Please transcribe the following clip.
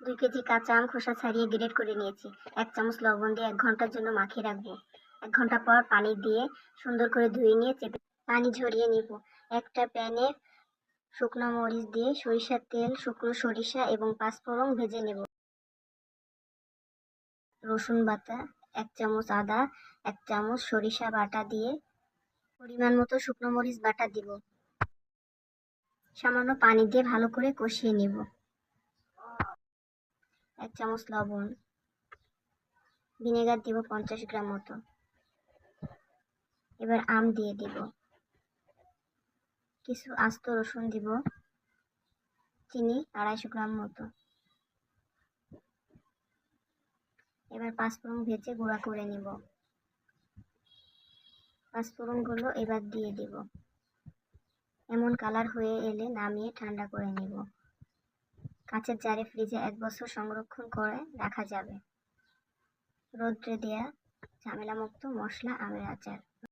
2 KG কাঁচা আম খোসা ছাড়িয়ে গ্রেট করে নিয়েছি। 1 চামচ লবণ দিয়ে 1 ঘন্টার জন্য মাখিয়ে রাখবো। 1 ঘন্টা পর পানি দিয়ে সুন্দর করে ধুয়ে নিয়ে চেপে পানি ঝরিয়ে নিব। একটা প্যানে শুকনো মরিচ দিয়ে সরিষার তেল, শুকনো সরিষা এবং পাঁচফোড়ন ভেজে নেব। রসুন বাটা 1 চামচ, আদা 1 চামচ, সরিষা বাটা দিয়ে পরিমাণ মতো শুকনো মরিচ বাটা দিব। সামান্য পানি দিয়ে ভালো করে কষিয়ে নিব। 1 চামচ লবণ, ভিনেগার দিব 50 গ্রাম মতো। এবার আম দিয়ে দিব, কিছু আস্ত রসুন দিব, চিনি 250 গ্রাম মতো। এবার পাঁচফোড়ন ভেজে গুঁড়া করে নিব। পাঁচফোড়নগুলো এবার দিয়ে দিব। এমন কালার হয়ে এলে নামিয়ে ঠান্ডা করে নিব। কাঁচের জারে ফ্রিজে 1 বছর সংরক্ষণ করে রাখা যাবে। রোদ্রে দেয়া ঝামেলামুক্ত মশলা আমের আচার।